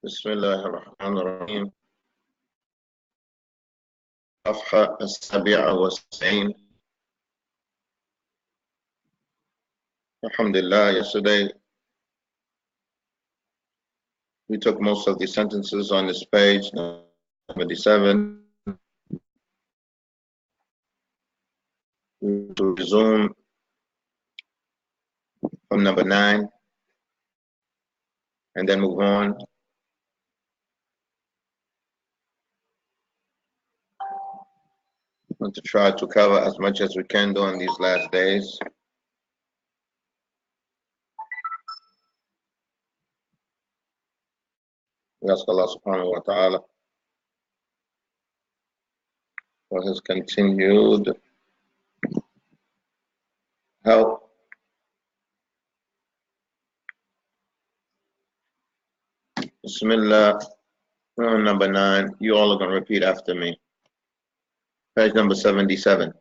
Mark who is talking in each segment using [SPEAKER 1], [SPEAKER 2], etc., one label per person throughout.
[SPEAKER 1] بسم الله الرحمن الرحيم. صفحة 77. Alhamdulillah, yesterday we took most of the sentences on this page, 77. We will resume from number 9 and then move on. I want to try to cover as much as we can during these last days. We ask Allah subhanahu wa ta'ala for his continued help. Bismillah. We're on number 9. You all are going to repeat after me. Page number 77.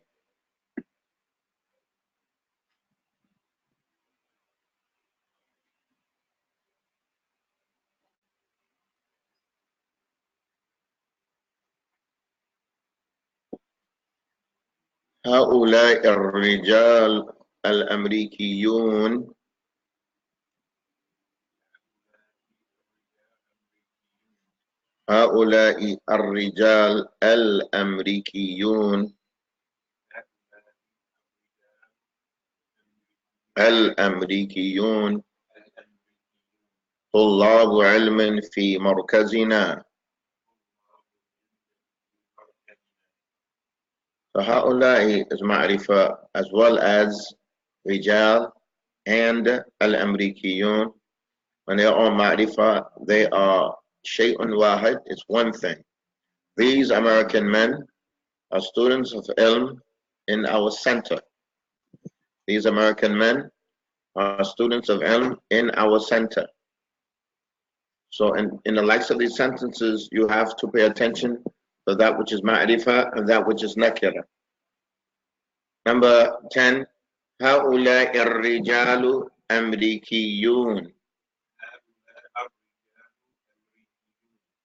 [SPEAKER 1] هؤلاء الرجال الأمريكيون هؤلاء الرجال الأمريكيون طلاب علم في مركزنا. فهؤلاء is معرفة as well as رجال and الأمريكيون. When they are all معرفة, they are شيء واحد, it's one thing. These American men are students of ilm in our center. These American men are students of ilm in our center. So in the likes of these sentences, you have to pay attention to that which is ma'rifah and that which is nakira. Number 10, هؤلاء الرجال أمريكيون.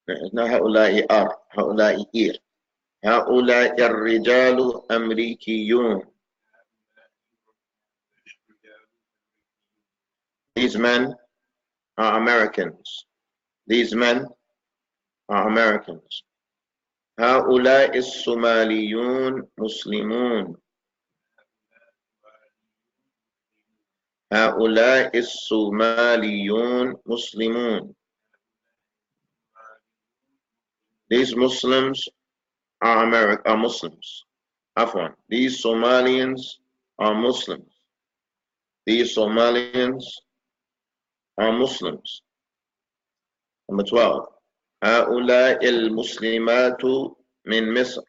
[SPEAKER 1] It's not هؤلاء هؤلاء هؤلاء الرجال أمريكيون. These men are Americans. These men are Americans. هؤلاء الصوماليون مسلمون. هؤلاء الصوماليون مسلمون. These Muslims are Muslims. Afwan. These Somalians are Muslims. These Somalians are Muslims. Number 12. هؤلاء المسلمات من مصر.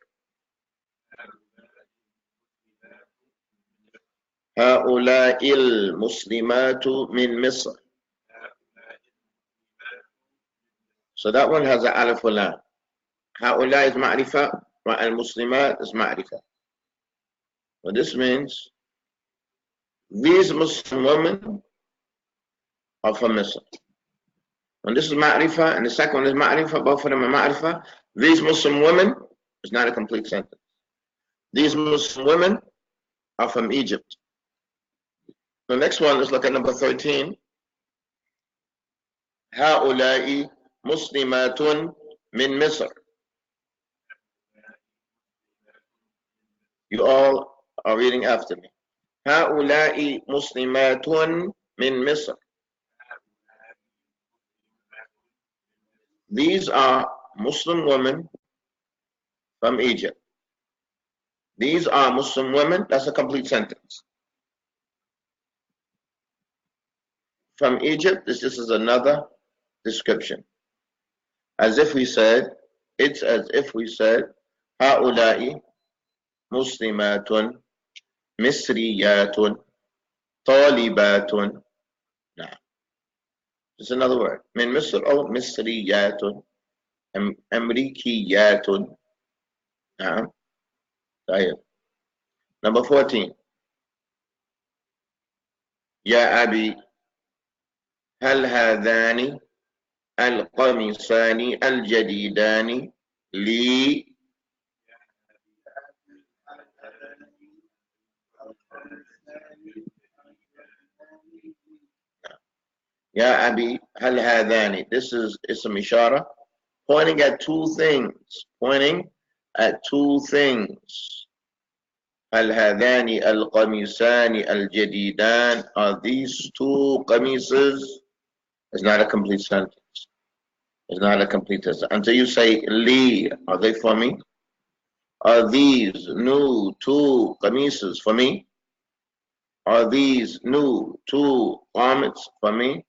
[SPEAKER 1] هؤلاء المسلمات من مصر. So that one has an alif wa lam. هؤلاء is ma'rifah, al-muslimat is ma'rifah. What this means, these Muslim women are from Misr. When this is ma'rifah and the second one is ma'rifah, both of them are ma'rifah, these Muslim women is not a complete sentence. These Muslim women are from Egypt. The next one, let's look at number 13. هؤلاء مسلمات من مصر. You all are reading after me. هؤلاء مسلمات من مصر. These are Muslim women from Egypt. These are Muslim women, that's a complete sentence. From Egypt, this is another description. As if we said, it's as if we said, هؤلاء مسلمات مصريات طالبات. Now, it's another word. من مصر أو مصريات أمريكيات. نعم. طيب. Number 14. يا أبي هل هذان القميصان الجديدان لي يا أبي هل هذان. This is اسم إشارة pointing at two things. Pointing at two things. هل هذان القميصان الجديدان. Are these two قميصs? It's not a complete sentence. It's not a complete sentence. Until you say li, are they for me? Are these new two qamises for me? Are these new two garments for me?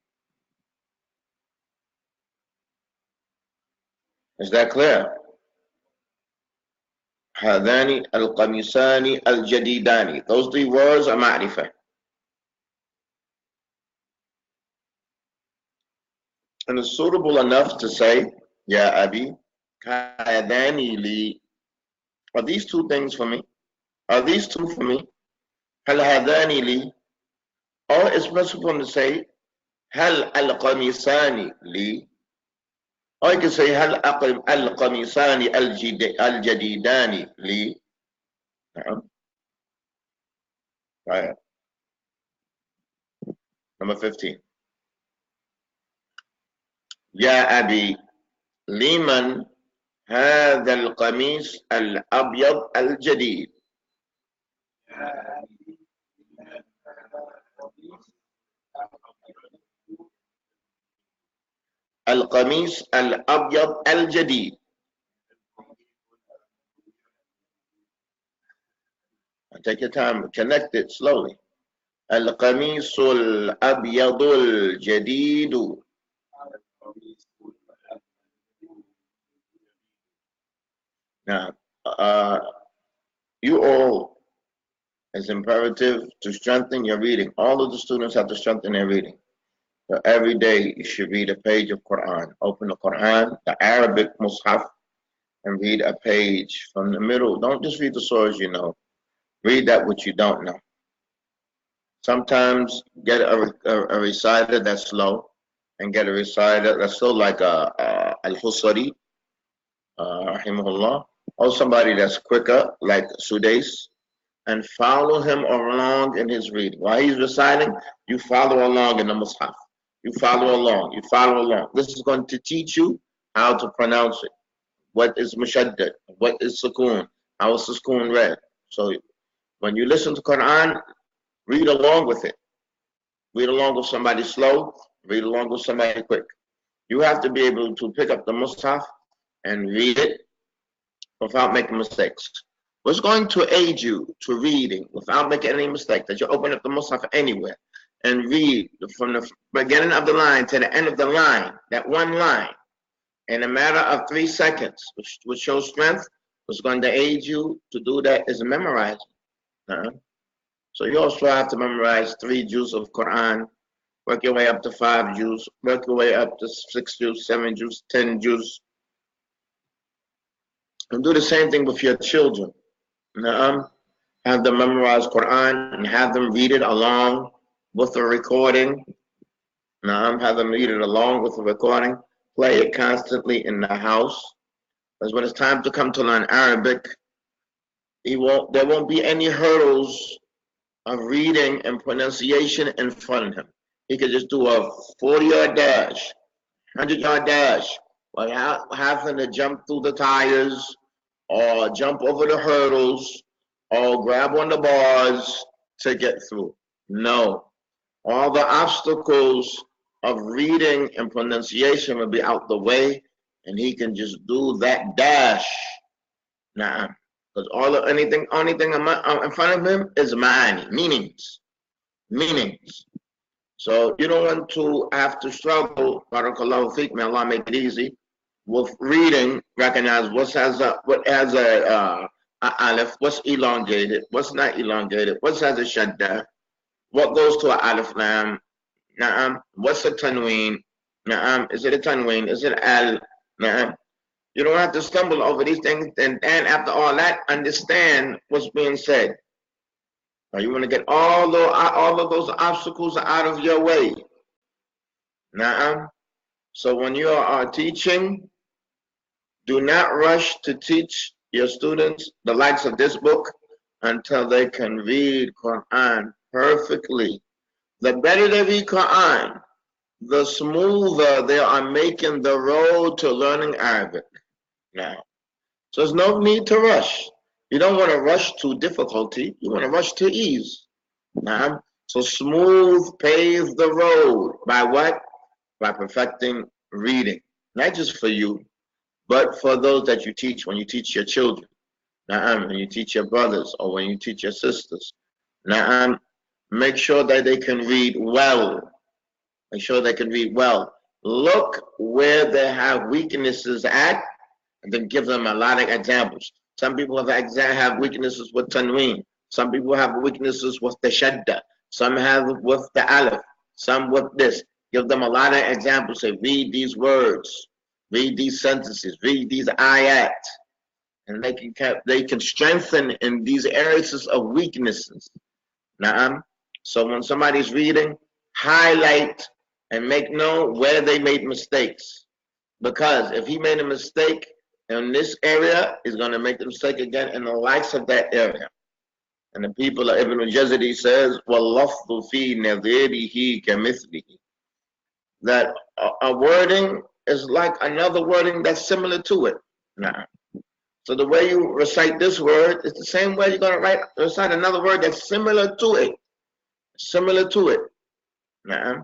[SPEAKER 1] Is that clear? هذان القميصان الجديدان. Those three words are ma'rifah. And it's suitable enough to say, Ya Abi, هذان li. Are these two things for me? Are these two for me? هل هذان li? Or it's possible to say, هل القميصان li? Or you can say, هل القميصان الجديدان li? Right. Number 15. يا أبي لمن هذا القميص الأبيض الجديد. القميص الأبيض الجديد. Take your time, connect it slowly. القميص الأبيض الجديد. Now, you all, it's imperative to strengthen your reading. All of the students have to strengthen their reading. So every day you should read a page of Quran. Open the Quran, the Arabic Mus'haf, and read a page from the middle. Don't just read the surahs you know. Read that which you don't know. Sometimes get a reciter that's slow, and get a reciter that's slow like Al-Hajooree, rahimahullah, or somebody that's quicker like Sudais, and follow him along in his reading. While he's reciting, you follow along in the Mus'haf. You follow along. You follow along. This is going to teach you how to pronounce it. What is mushaddad? What is sukoon? How is sukoon read? So when you listen to Quran, read along with it. Read along with somebody slow. Read along with somebody quick. You have to be able to pick up the Mus'haf and read it without making mistakes. What's going to aid you to reading without making any mistake? That you open up the Mus'haf anywhere and read from the beginning of the line to the end of the line, that one line, in a matter of 3 seconds, which shows strength. What's going to aid you to do that is memorize. So you also have to memorize 3 juz of Quran, work your way up to 5 juz, work your way up to 6 juz, 7 juz, 10 juz. And do the same thing with your children. Have them memorize Quran and have them read it along with the recording. Have them read it along with the recording. Play it constantly in the house. Because when it's time to come to learn Arabic, there won't be any hurdles of reading and pronunciation in front of him. He could just do a 40-yard dash, 100-yard dash, without having to jump through the tires or jump over the hurdles or grab on the bars to get through. No. All the obstacles of reading and pronunciation will be out the way, and he can just do that dash. Because only thing in front of him is ma'ani, meanings. So you don't want to have to struggle, barakallahu feek, may Allah make it easy, with reading, recognize what has a alif, what's elongated, what's not elongated, what has a shadda, what goes to a alif lam, what's a tanween, is it a tanween, is it al, You don't have to stumble over these things, and after all that, understand what's being said. Now you want to get all of those obstacles out of your way. So when you are teaching, do not rush to teach your students the likes of this book until they can read Quran perfectly. The better they read Quran, the smoother they are making the road to learning Arabic now. So there's no need to rush. You don't want to rush to difficulty. You want to rush to ease. Now, so smooth pave the road by what? By perfecting reading. Not just for you, but for those that you teach when you teach your children. Now, when you teach your brothers or when you teach your sisters. Now, make sure that they can read well. Make sure they can read well. Look where they have weaknesses at, and then give them a lot of examples. Some people have weaknesses with tanween. Some people have weaknesses with the shadda. Some have with the alif. Some with this. Give them a lot of examples. Say, read these words, read these sentences, read these ayat, and they can strengthen in these areas of weaknesses. Naam. So when somebody's reading, highlight and make known where they made mistakes. Because if he made a mistake in this area, he's going to make the mistake again in the likes of that area. And the people of Ibn al-Jazari says, وَاللَّفْظُ فِي نَظِيرِهِ كَمِثْلِهِ, that a wording is like another wording that's similar to it. Nah. So the way you recite this word is the same way you're going to recite another word that's similar to it. Similar to it. Nah.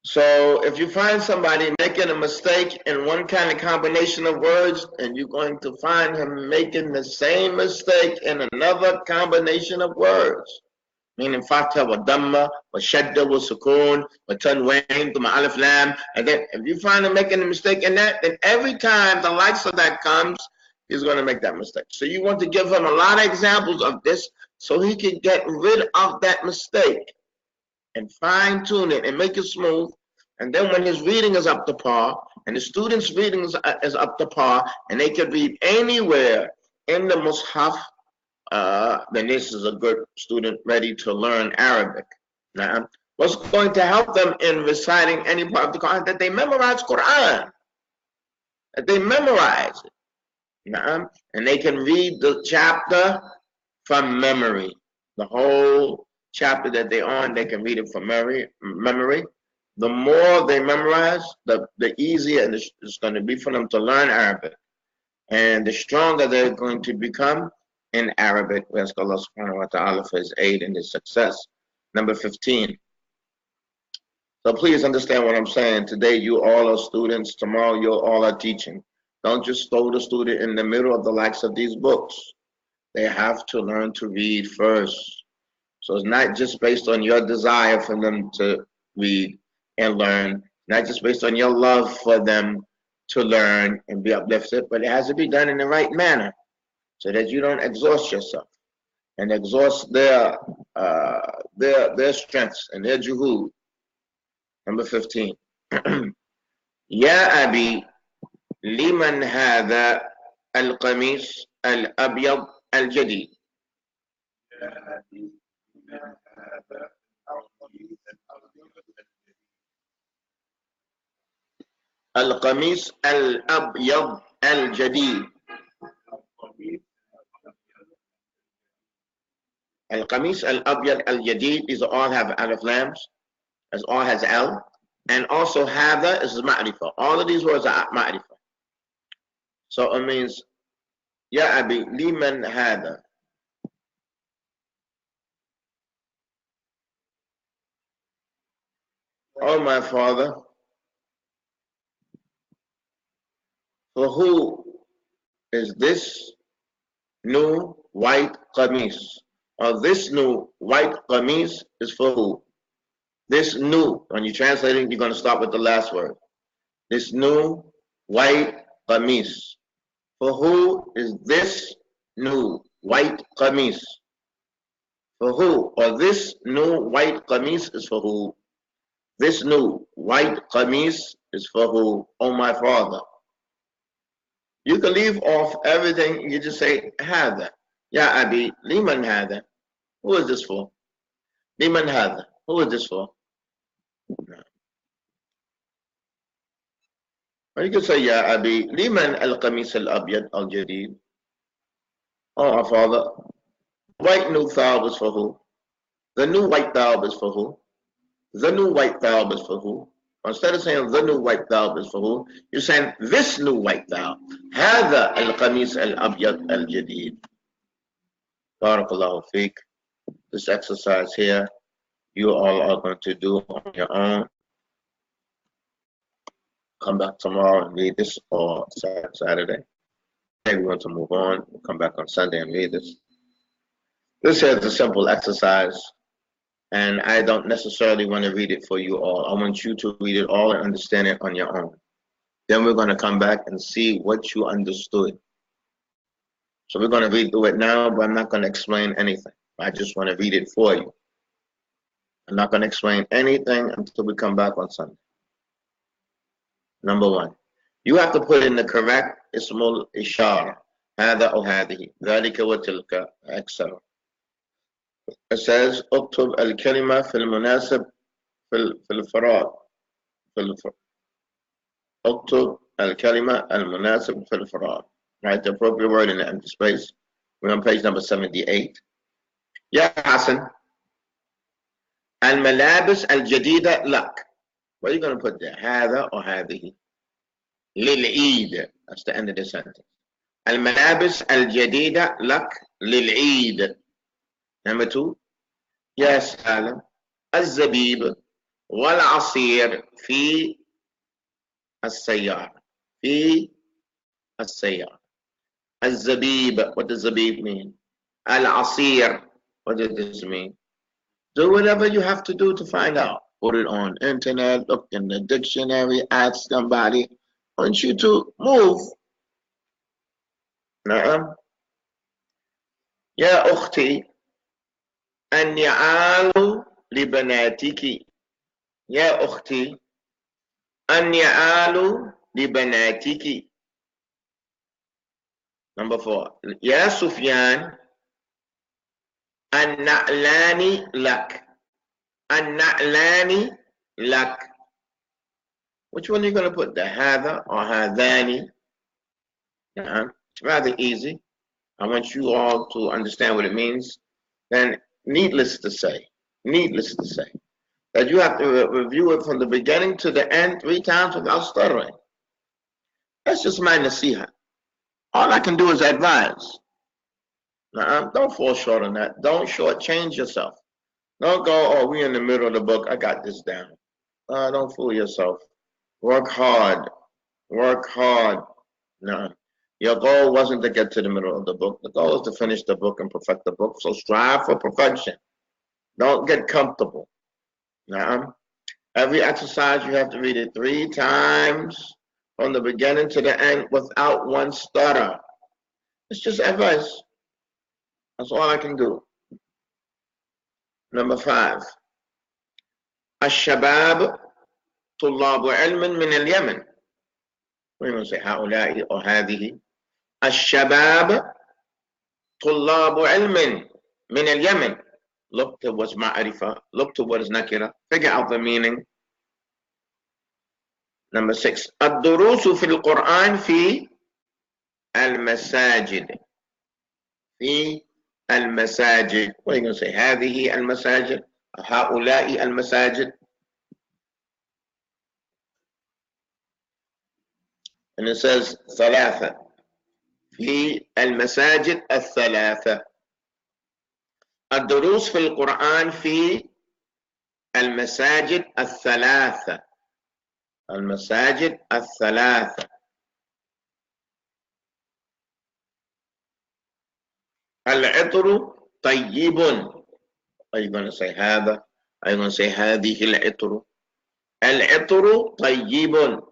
[SPEAKER 1] So if you find somebody making a mistake in one kind of combination of words, and you're going to find him making the same mistake in another combination of words, meaning fatha wa dhamma wa shadda wa sukoon wa tanween to alif lam, and then if you find him making a mistake in that, then every time the likes of that comes, he's going to make that mistake. So you want to give him a lot of examples of this so he can get rid of that mistake and fine tune it and make it smooth. And then when his reading is up to par, and the student's reading is up to par, and they can read anywhere in the Mus'haf, then this is a good student ready to learn Arabic. Now, what's going to help them in reciting any part of the Quran? That they memorize Quran. That they memorize it. Now, and they can read the chapter from memory. The whole chapter that they're on, they can read it from memory. The more they memorize, the easier it's going to be for them to learn Arabic. And the stronger they're going to become in Arabic. We ask Allah subhanahu wa ta'ala for his aid and his success. Number 15. So please understand what I'm saying. Today you all are students. Tomorrow you all are teaching. Don't just throw the student in the middle of the likes of these books. They have to learn to read first. So it's not just based on your desire for them to read and learn, not just based on your love for them to learn and be uplifted, but it has to be done in the right manner so that you don't exhaust yourself and exhaust their strengths and their juhud. Number 15. Ya Abi, liman hadha al-qamis al-abyad al-jadid. القميص الأبيض الجديد. القميص الأبيض الجديد, these all have alif lams, as all has L, and also hadha is ma'rifah. All of these words are ma'rifah. So it means Ya Abi liman hadha. Oh my father, for who is this new white qamis? Or this new white qamis is for who? This new, when you translate it, you're going to start with the last word. This new white qamis. For who is this new white qamis? For who? Or this new white qamis is for who? This new white qamis is for who? Oh my father. You can leave off everything. You just say, hadha. Ya Abi, liman hadha. Who is this for? Liman hadha. Who is this for? Or you could say, Ya Abi, liman al-qamis al-abyad al-jadid. Oh, our father, white new thawb is for who? The new white thawb is for who? The new white thawb is for who? Instead of saying the new white thawb is for who, you're saying this new white thawb. هذا القميص الأبيض الجديد. Barakallahu fiqh. This exercise here, you all are going to do on your own. Come back tomorrow and read this, or Saturday. Maybe we want to move on. We'll come back on Sunday and read this. This here is a simple exercise, and I don't necessarily want to read it for you all. I want you to read it all and understand it on your own. Then we're going to come back and see what you understood. So we're going to read through it now, but I'm not going to explain anything. I just want to read it for you. I'm not going to explain anything until we come back on Sunday. Number one, you have to put in the correct ismul ishara. هذا أو هذه ذلك وتلك etc. It says اكتب الكلمة في المناسب في الفراغ. اكتب الكلمة المناسب في الفراغ. Write the appropriate word in the empty space. We're on page number 78. يا حسن الملابس الجديدة لك. What are you going to put there? هذا or هذه. للعيد. That's the end of the sentence. الملابس الجديدة لك للعيد. Number two. يا سالم الزبيب والعصير في السيارة. في السيارة. الزبيب. What does zabib mean? Al-asir. What does this mean? Do whatever you have to do to find out. Put it on internet, look in the dictionary, ask somebody. I want you to move. نعم. يا أختي النعال لبناتك. يا أختي النعال لبناتك. Number four. يا سفيان النعلان لك. النعلان لك. Which one are you going to put there? هذا or هذاني? It's rather easy. I want you all to understand what it means. Then, needless to say, that you have to review it from the beginning to the end 3 times without stuttering. That's just my nasiha. All I can do is advise. Don't fall short on that. Don't shortchange yourself. Don't go, oh, we're in the middle of the book. I got this down. Don't fool yourself. Work hard. Work hard. No. Your goal wasn't to get to the middle of the book. The goal is to finish the book and perfect the book. So strive for perfection. Don't get comfortable. No. Every exercise, you have to read it 3 times from the beginning to the end without one stutter. It's just advice. That's all I can do. Number 5. الشباب طلاب علم من اليمن. We're going to say هؤلاء or هذه. الشباب طلاب علم من اليمن. Look to what's ma'rifah. Look to what is nakira. Figure out the meaning. Number 6. الدروس في القرآن في المساجد. في المساجد. What are you going to say? هذه المساجد. هؤلاء المساجد. And it says ثلاثة. في المساجد الثلاثة. الدروس في القرآن في المساجد الثلاثة. المساجد الثلاثة. العطر طيب. Are you going to say هذا? Are you going to say هذه العطر? العطر طيب.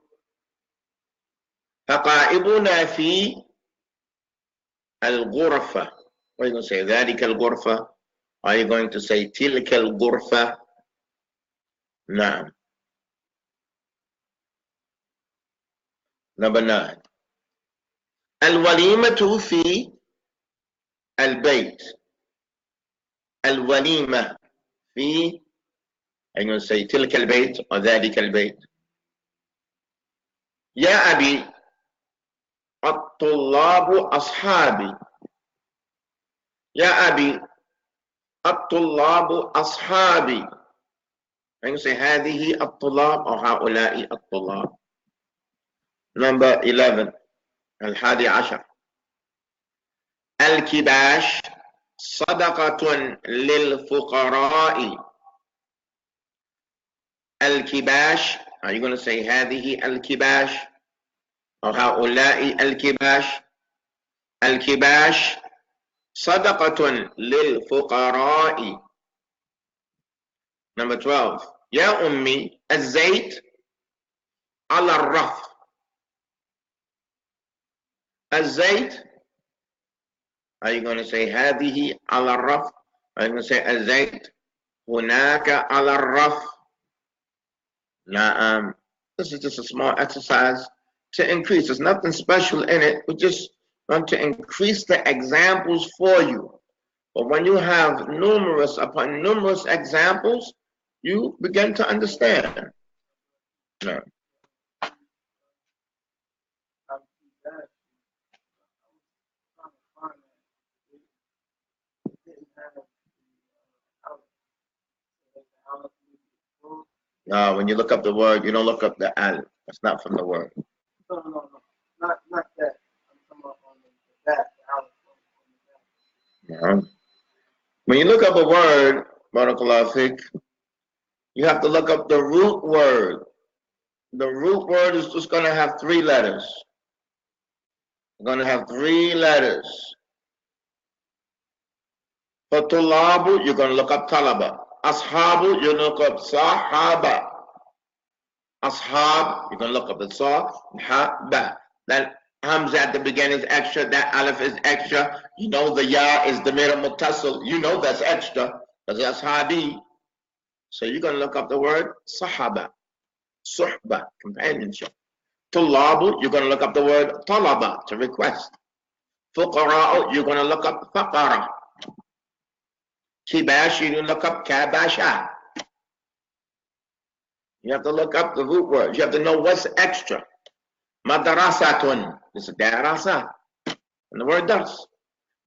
[SPEAKER 1] حقائبنا في الغرفة. Are you going to say ذلك الغرفة? Are you going to say تلك الغرفة? نعم. Number 9. الوليمة في البيت. الوليمة في. Are you going to say تلك البيت or ذلك البيت? Ya abi, at-tullabu ashabi. Ya abi, at-tullabu ashabi. And you say, هذه الطلاب or هؤلاء الطلاب. Number 11, الحادي عشر. الكباش صدقة للفقراء. الكباش, are you going to say هذه الكباش or هؤلاء الكباش? الكباش صدقة للفقراء. Number 12. يا أمي الزيت على الرف. الزيت, are you going to say هذه على الرف? Are you going to say الزيت هناك على الرف? Now, this is just a small exercise to increase. There's nothing special in it. We just want to increase the examples for you. But when you have numerous upon numerous examples, you begin to understand. No. When you look up the word, you don't look up the al. That's not from the word.
[SPEAKER 2] No. Not that. I'm talking about on that.
[SPEAKER 1] No. When you look up a word, barakallahu fik, you have to look up the root word. The root word is just going to have 3 letters. It's going to have 3 letters. For tulabu, you're going to look up talaba. Ashabu, you look up sahaba. Ashab, you're going to look up the sahaba. That hamza at the beginning is extra. That aleph is extra. You know the ya is the middle muttasil. You know that's extra. That's ashabi. So you're going to look up the word sahaba. Suhba, companionship. Tulabu, you're going to look up the word talaba, to request. Fuqara'u, you're going to look up faqara. Kibash, you look up kabasha. You have to look up the root words. You have to know what's extra. Madarasatun, this is darasa. And the word das.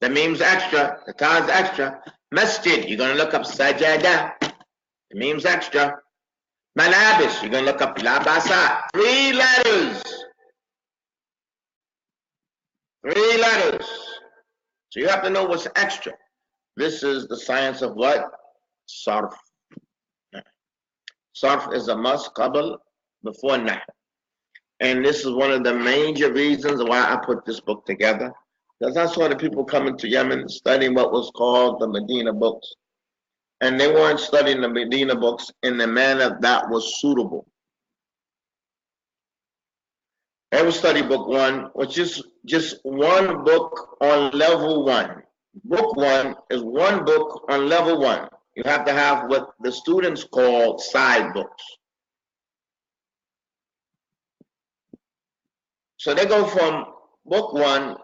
[SPEAKER 1] The meme's extra, the ta is extra. Masjid, you're going to look up sajada. The meme's extra. Malabis, you're going to look up labasa. 3 letters. 3 letters. So you have to know what's extra. This is the science of what? Sarf. Sarf is a must qabl before nahr. And this is one of the major reasons why I put this book together. Because I saw the people coming to Yemen studying what was called the Medina books. And they weren't studying the Medina books in the manner that was suitable. They would study book 1, which is just one book on level 1. Book 1 is one book on level 1. You have to have what the students call side books. So they go from book 1,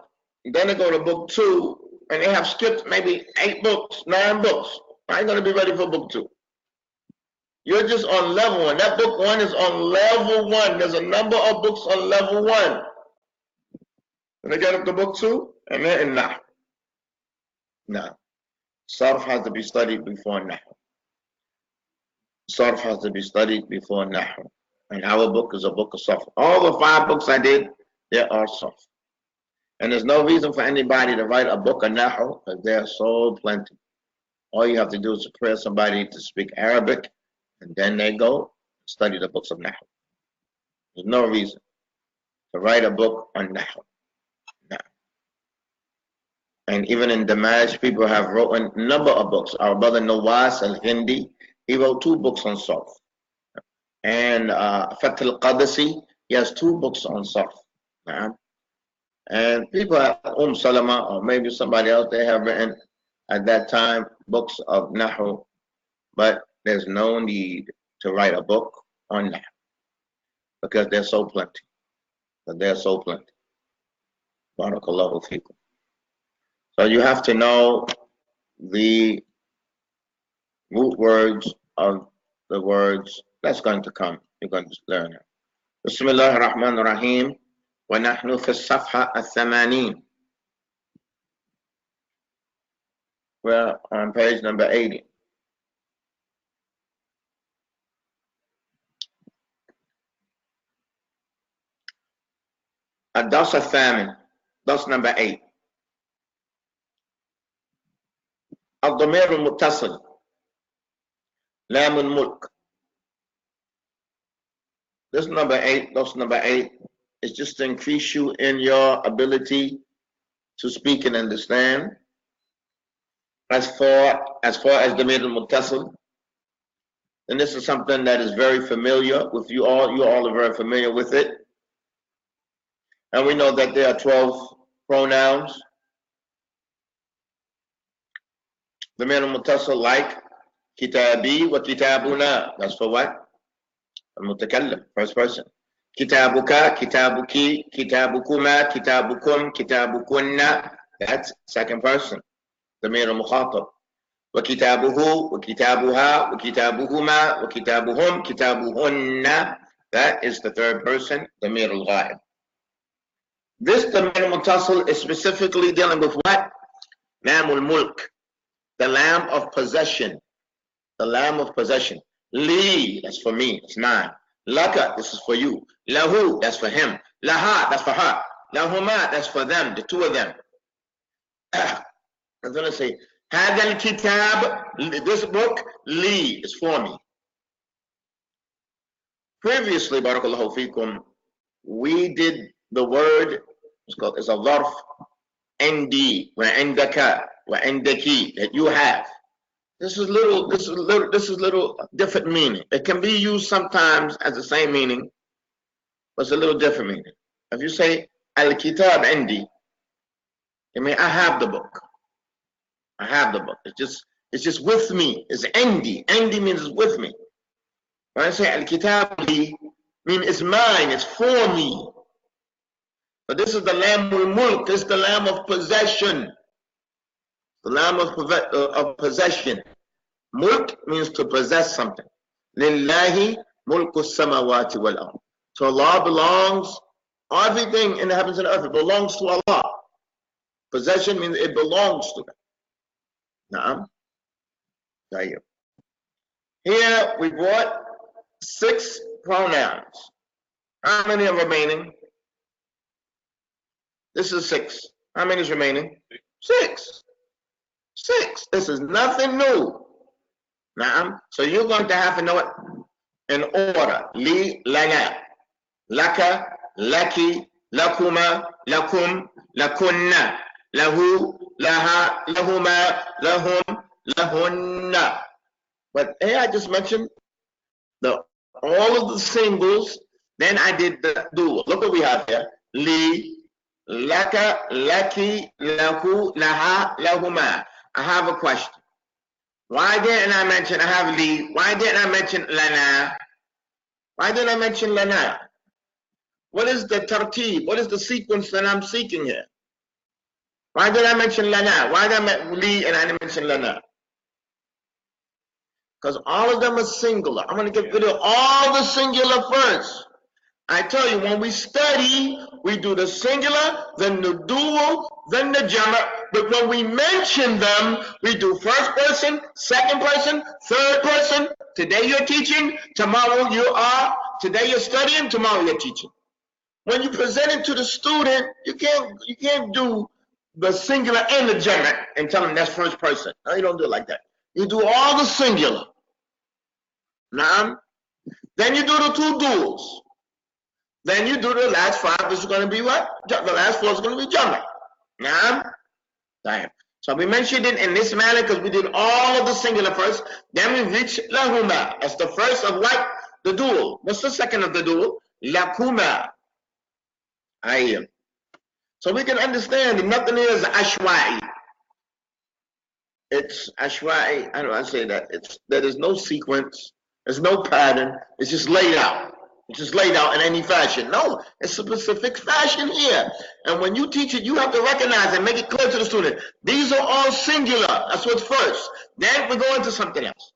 [SPEAKER 1] then they go to book 2, and they have skipped maybe 8 books, 9 books. I ain't going to be ready for book 2. You're just on level 1. That book 1 is on level 1. There's a number of books on level 1. When they get up to book 2, and they're in Nahu. Now, Sarf has to be studied before Nahu. Sarf has to be studied before Nahu. And our book is a book of Sarf. All the 5 books I did, there are Sarf. And there's no reason for anybody to write a book of Nahu, because there are so plenty. All you have to do is prepare somebody to speak Arabic, and then they go study the books of Nahu. There's no reason to write a book on Nahu. No. And even in Damascus, people have written a number of books. Our brother Nawas al-Hindi, he wrote 2 books on Sarf. And Fath al-Qadisi, he has 2 books on Sarf. And people at Salama, or maybe somebody else, they have written at that time books of Nahu, but there's no need to write a book on Nahu because they're so plenty. Barakallahu feekum. So you have to know the root words of the words that's going to come. You're going to learn it. بسم الله الرحمن الرحيم ونحن في الصفحة 80. We're on page number 80. الدرس الثامن درس number 8. الضمير المتصل لام الملك. This number 8, درس number 8 is just to increase you in your ability to speak and understand. As far as ضمير المتصل, and this is something that is very familiar with you all. You all are very familiar with it. And we know that there are 12 pronouns. ضمير المتصل like كتابي وكتابنا. That's for what? المتكلم, first person. كتابك, كتابك, كتابكما, كتابكم, كتابكن. That's second person. ضمير المخاطب. وكتابه وكتابها وكتابهما وكتابهم كتابهن. That is the third person. ضمير الغائب. This ضمير المتصل is specifically dealing with what? لام الملك. The lamb of possession. The lamb of possession. Li, that's for me, it's mine. Laka, this is for you. Lahu, that's for him. Laha, that's for her. Lahuma, that's for them, the two of them. I'm going to say, هذا الكتاب, this book, li, is for me. Previously, barakallahu fikum, we did the word, it's a zarf, indi, wa indaka, wa indaki, that you have. This is little different meaning. It can be used sometimes as the same meaning, but it's a little different meaning. If you say al-kitab indi, it means I have the book. I have the book. It's just with me. It's indi. Indi means it's with me. When I say al-kitab li, mean it's mine. It's for me. But this is the lamb al-mulk. This is the lamb of possession. The lamb of possession. Mulk means to possess something. Lillahi mulku samawati wal ard. So Allah belongs, everything in the heavens and earth, it belongs to Allah. Possession means it belongs to them. Na'am. Here we brought 6 pronouns. How many are remaining? This is 6. How many is remaining? 6. 6. This is nothing new. Na'am. So you're going to have to know it in order. Li, lana, laka, laki, lakuma, lakum, lakunna, lahu, laha, lahuma, lahum, lahunna. But here I just mentioned all of the singles. Then I did the dual. Look what we have here. Li, laka, laki, lahu, laha, lahuma. I have a question. Why didn't I mention, I have li, why didn't I mention lana? Why didn't I mention lana? What is the tartib? What is the sequence that I'm seeking here? Why did I mention lana? Why did I mention li and I didn't mention lana? Because all of them are singular. I'm going to get rid of all the singular first. I tell you, when we study, we do the singular, then the dual, then the jama'. But when we mention them, we do first person, second person, third person. Today you're teaching, tomorrow you are. Today you're studying, tomorrow you're teaching. When you present it to the student, you can't do the singular and the jama' and tell them that's first person. No, you don't do it like that. You do all the singular. Now, then you do the 2 duals. Then you do the last 5, which is going to be what? The last 4 is going to be jama'. Now, so we mentioned it in this manner because we did all of the singular first. Then we reach lahuma. That's the first of what? The dual. What's the second of the dual? Lakuma. Ayyam. So we can understand that nothing is ashwa'i. It's ashwa'i. How do I say that? There is no sequence. There's no pattern. It's just laid out. It's just laid out in any fashion. No, it's a specific fashion here. And when you teach it, you have to recognize and make it clear to the student. These are all singular. That's what's first. Then we go into something else.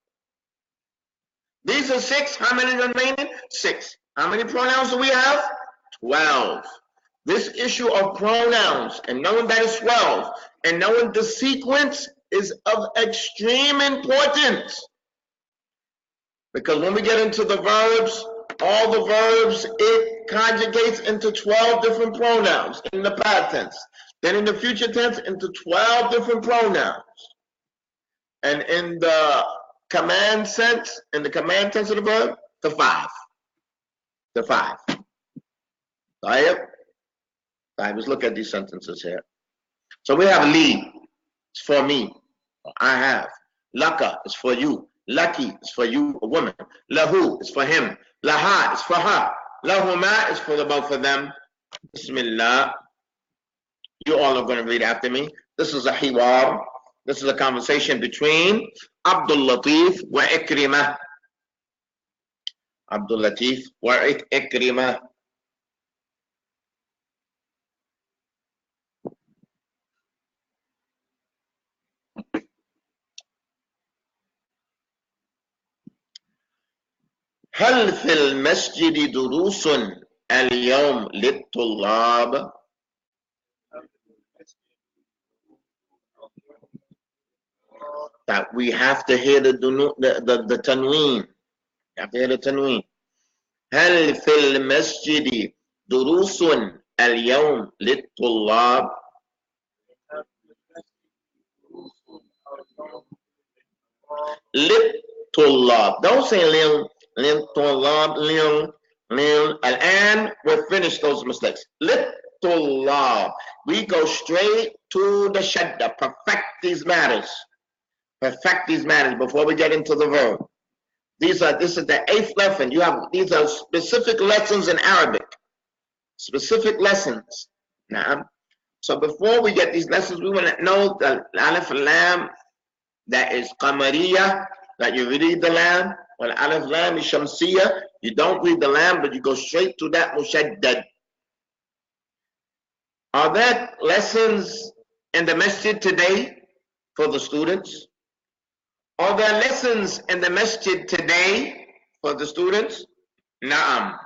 [SPEAKER 1] These are 6. How many remaining? 6. How many pronouns do we have? 12. This issue of pronouns and knowing that it's 12 and knowing the sequence is of extreme importance. Because when we get into the verbs, all the verbs, it conjugates into 12 different pronouns in the past tense. Then in the future tense, into 12 different pronouns. And in the command sense, in the command tense of the verb, the 5. The 5. Right? Let's look at these sentences here. So we have li, it's for me, I have. Laka is for you. Lucky is for you, a woman. Lahu is for him. Laha is for her. Lahuma is for the both of them. Bismillah. You all are going to read after me. This is a hiwar. This is a conversation between Abdul Latif wa Ikrimah. Abdul Latif wa Ikrimah. هل في المسجد دروس اليوم للطلاب؟ That we have to hear the tanween. You have to hear the tanween. هل في المسجد دروس اليوم للطلاب؟ للطلاب. Don't say lim. للطلاب lim. الآن we'll finish those mistakes. للطلاب. We go straight to the shadda. Perfect these matters. Perfect these matters before we get into the verb. This is the 8th lesson. These are specific lessons in Arabic. Specific lessons. Now, so before we get these lessons, we want to know the alif lam that is qamariya, that you read the lam. When alif lam is shamsiya, you don't read the lam, but you go straight to that mushaddad. Are there lessons in the masjid today for the students? Are there lessons in the masjid today for the students? Naam.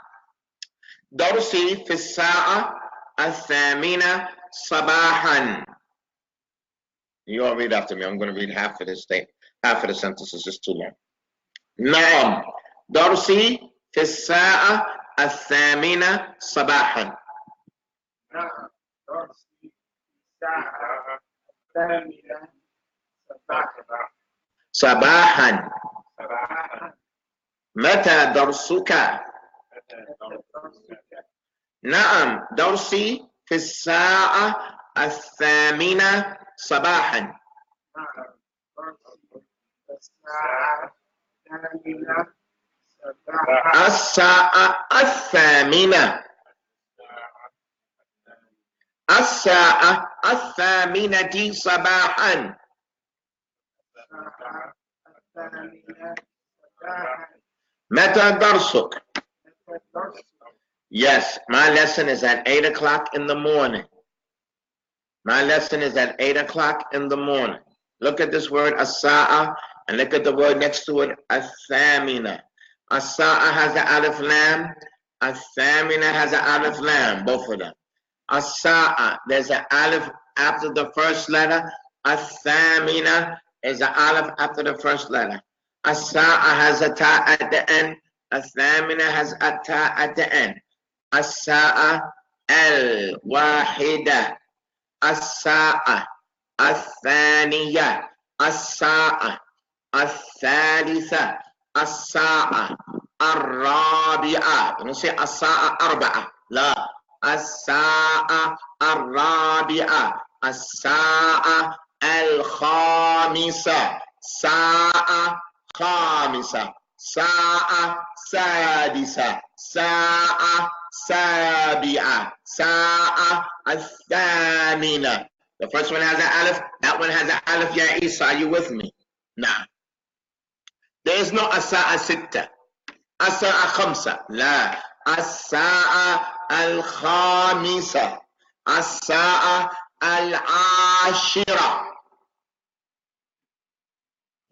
[SPEAKER 1] Darsi fi as-sa'a al-thamina sabahan. You all read after me. I'm going to read half of this thing. Half of the sentence is just too long. Naam. Darsi fi as-sa'a al-thamina sabahan.
[SPEAKER 2] نعم درسي الساعة الثامنة صباحا.
[SPEAKER 1] صباحا. متى درسك؟ نعم درسي في الساعة الثامنة صباحا. الساعة الثامنة. الساعة الثامنة صباحا. متى درسك? Yes, my lesson is at 8 o'clock in the morning. My lesson is at 8 o'clock in the morning. Look at this word as-sa'a and look at the word next to it, as-thamina. As-sa'a has the alif lam. As-thamina has the alif lam, both of them. As-sa'a, there's an alif after the first letter. As-thamina is an alif after the first letter. As-sa'a has a ta at the end. As-thamina has a ta at the end. As-sa'a al-wahida. As-sa'a al-thaniya. As-sa'a al-thalitha. As-sa'a al-rabi'a. You don't say as-sa'a arba'a. La. As-sa'a al-rabi'a. As-sa'a al-khamisa. Sa'a khamisa. Sa'a sadisa. Sa'a sabi'a. Sa'a al-thamina. The first one has an alif. That one has an alif. Ya Isa, are you with me? Nah. There is no as-sa'a sitta. As-sa'a khamsa. La. As-sa'a al-khamisa. As-sa'a al-ashira.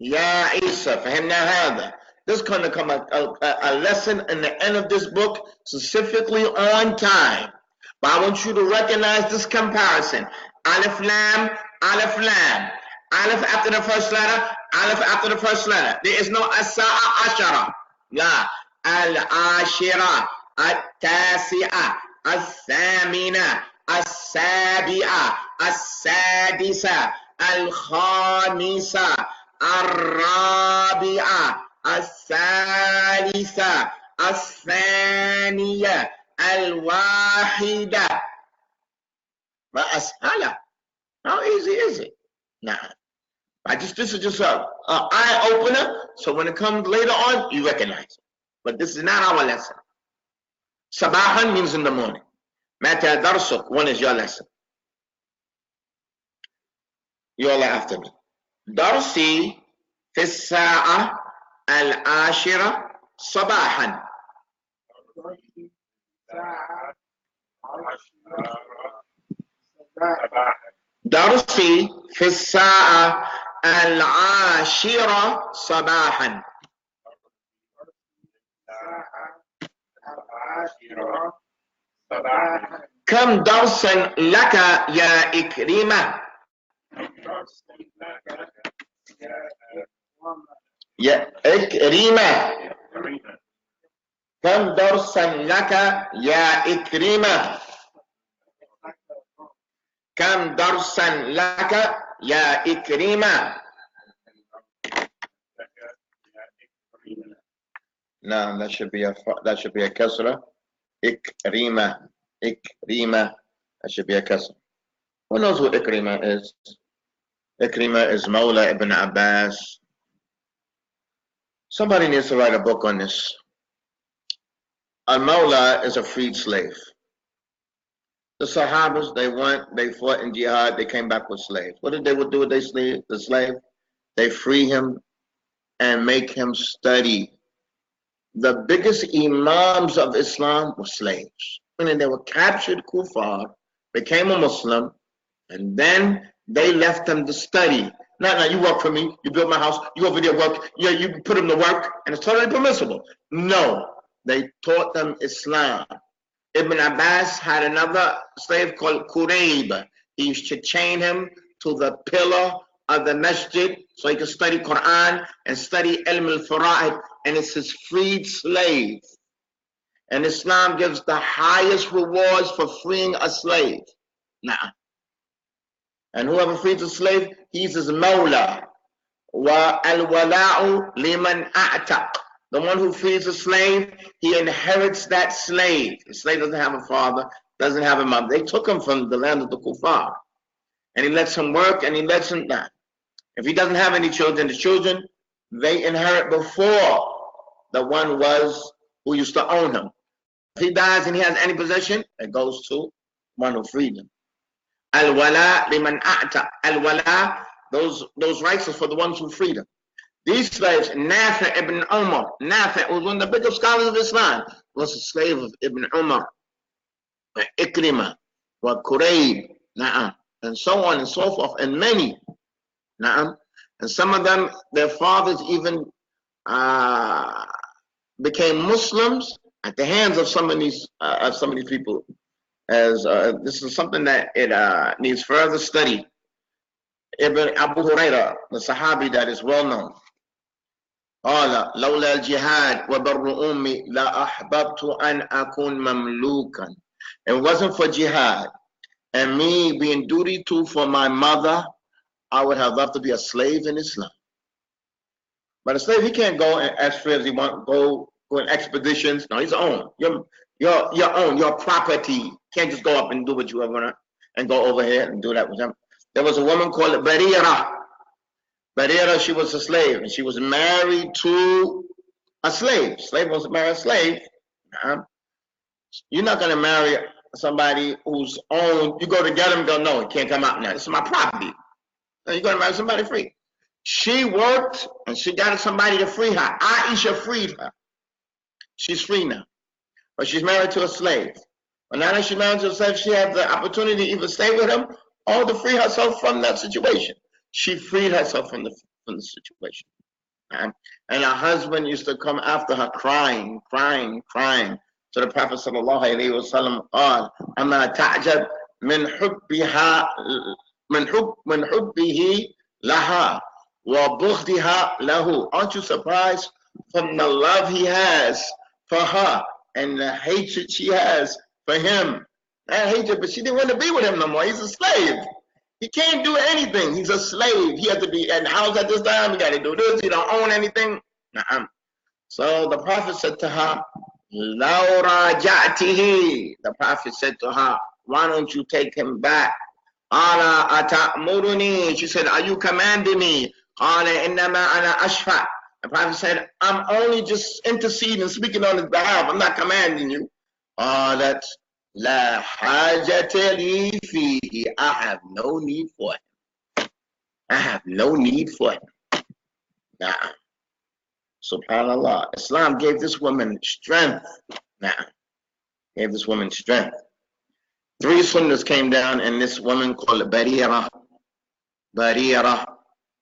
[SPEAKER 1] يا عيسى فهمنا هذا. There's going to come a lesson in the end of this book specifically on time. But I want you to recognize this comparison. Alif Lam, Alif Lam. Alif after the first letter, Alif after the first letter. There is no As-Sa'a Ashara. La. Al-Ashira. Al-Tasi'a. Al-Thamina. Al-Sabi'a. Al-Sadisa. Al-Khamisa. Al-Rabi'a. Al-Thalitha. Al-Thaniya. Al-Wahida. As'ala. How easy is it? Nah. This is just an eye opener, so when it comes later on, you recognize it. But this is not our lesson. Sabahan means in the morning. Mata darsuk, when is your lesson? You all are after me. Darsi fi sa'a al-ashira sabahan. درسي في الساعة العاشرة صباحا. كم درسا لك يا إكرمة؟ يا إكرمة كم درسا لك يا إكرمة؟ كم درسا لك يا إكرمة؟ No, that should be a kasra. Ikrima, Ikrima. That should be a kasra. Who knows what Ikrima is? Ikrima is Mawla ibn Abbas. Somebody needs to write a book on this. Al-Mawla is a freed slave. The Sahabas, they fought in jihad, they came back with slaves. What did they do with the slave? They free him and make him study. The biggest imams of Islam were slaves. Meaning they were captured kuffar, became a Muslim, and then they left them to study. Now you work for me, you build my house, you over there work, you put them to work, and it's totally permissible. No, they taught them Islam. Ibn Abbas had another slave called Qurayb. He used to chain him to the pillar of the masjid so he could study Quran and study Ilm al-Fara'id, and it's his freed slave. And Islam gives the highest rewards for freeing a slave. Nah. And whoever frees a slave, he's his mawla. Wa al-wala'u liman a'taq. The one who frees a slave, he inherits that slave. The slave doesn't have a father, doesn't have a mother. They took him from the land of the kuffar. And he lets him work and he lets him die. If he doesn't have any children, the children, they inherit before the one was who used to own him. If he dies and he has any possession, it goes to one who freed him. Al-wala liman a'ta. Al-wala, those rights are for the ones who freed him. These slaves, Nafi ibn Umar, Nafi was one of the biggest scholars of Islam, was a slave of Ibn Umar, Ikrima, Qurayb, and so on and so forth, and many. And some of them, their fathers even became Muslims at the hands of some of these people. As this is something that it needs further study. Ibn Abu Rayhannah, the Sahabi that is well known. قال لولا الجهاد وبر أمي لأحببت أن أكون مملوكا. It wasn't for jihad and me being dutiful for my mother, I would have loved to be a slave in Islam. But a slave, he can't go as free as he wants, go in expeditions. No, he's own. Your own, your property. Can't just go up and do what you want and go over here and do that with him. There was a woman called Barira. Barira, she was a slave, and she was married to a slave. Slave wants to marry a slave. You're not going to marry somebody who's owned. You go to get him, go, no, it can't come out now. This is my property. So you're going to marry somebody free. She worked, and she got somebody to free her. Aisha freed her. She's free now. But she's married to a slave. But now that she's married to a slave, she has the opportunity to either stay with him or to free herself from that situation. She freed herself from the situation. And her husband used to come after her crying. So the Prophet sallallahu alaihi wasallam قال أما تعجب من حبها من حبه لها وبغضها له. Aren't you surprised from the love he has for her and the hatred she has for him? That hatred, but she didn't want to be with him no more. He's a slave. He can't do anything. He's a slave. He has to be in the house at this time. He got to do this. He don't own anything. So the Prophet said to her, Laura Jatihi. The Prophet said to her, why don't you take him back? Ala atamuruni. She said, are you commanding me? Qala innama ana ashfa. The Prophet said, I'm only just interceding, speaking on his behalf. I'm not commanding you. Qalat la hajata li fihi. I have no need for him. I have no need for him. Nah. Subhanallah. Islam gave this woman strength. Nah. Gave this woman strength. 3 sunnahs came down, and this woman called Barira.